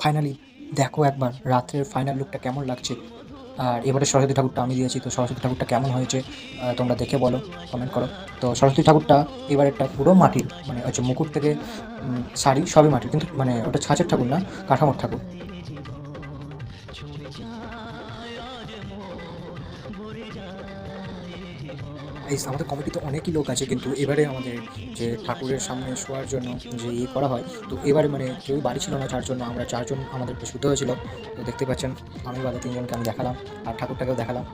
Finally দেখো একবার রাত্রের ফাইনাল লুকটা কেমন লাগছে। আর এবারে সরস্বতী ঠাকুরটা আমি দিয়েছি, তো সরস্বতী ঠাকুরটা কেমন হয়েছে তোমরা দেখে বলো, কমেন্ট করো। তো সরস্বতী ঠাকুরটা এবারেরটা পুরো মাটির, মানে হচ্ছে মুকুট থেকে শাড়ি সবই মাটির, কিন্তু মানে ওটা ছাঁচের ঠাকুর না, কাঠামোর ঠাকুর। আমাদের কমিটিতে অনেকই লোক আছে, কিন্তু এবারে আমাদের যে ঠাকুরের সামনে শোয়ার জন্য যে করা হয়, তো এবারে মানে কেউ বাড়ি ছিল না, যার জন্য আমরা চারজন আমাদেরকে শুতে হয়েছিল। তো দেখতে পাচ্ছেন আমি বাদে তিনজনকে আমি দেখালাম, আর ঠাকুরটাকেও দেখালাম।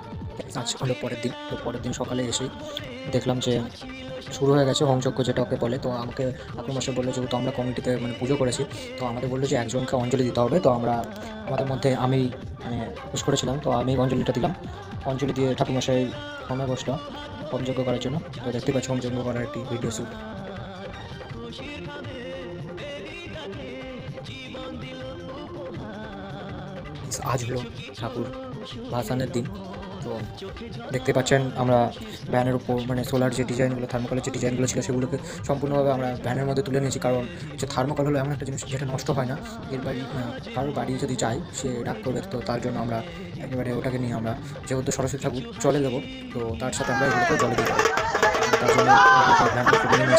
আজ হলো পরের দিন, তো পরের দিন সকালে এসেই দেখলাম যে শুরু হয়ে গেছে হোমযজ্ঞ, যেটা ওকে বলে। তো আমাকে ঠাকুরমশাই বললো, যেহেতু আমরা কমিটিতে মানে পুজো করেছি, তো আমাদের বললো যে একজনকে অঞ্জলি দিতে হবে। তো আমরা আমাদের মধ্যে আমি মানে পুশ করেছিলাম, তো আমি অঞ্জলিটা দিলাম। অঞ্জলি দিয়ে ঠাকুরমশাই হোমে বসলো হোমযজ্ঞ করার জন্য। তো দেখতে পাচ্ছি হোমযজ্ঞ করার একটি ভিডিও শ্যুট। আজ হলো ঠাকুর ভাসানের দিন। তো দেখতে পাচ্ছেন আমরা ভ্যানের উপর মানে সোলার যে ডিজাইনগুলো, থার্মোকলের যে ডিজাইনগুলো ছিল, সেগুলোকে সম্পূর্ণভাবে আমরা ভ্যানের মধ্যে তুলে নিয়েছি। কারণ হচ্ছে থার্মোকল হলো এমন একটা জিনিস যেটা নষ্ট হয় না। এর বাড়ি কারোর বাড়ি যদি যায় সে রাগ করবে, তো তার জন্য আমরা একেবারে ওটাকে নিয়ে আমরা যেহেতু সরস্বতী ঠাকুর জলে দেবো, তো তার সাথে আমরা এগুলোকে জলে দিই। তার জন্য ভ্যানটা তুলে নিয়ে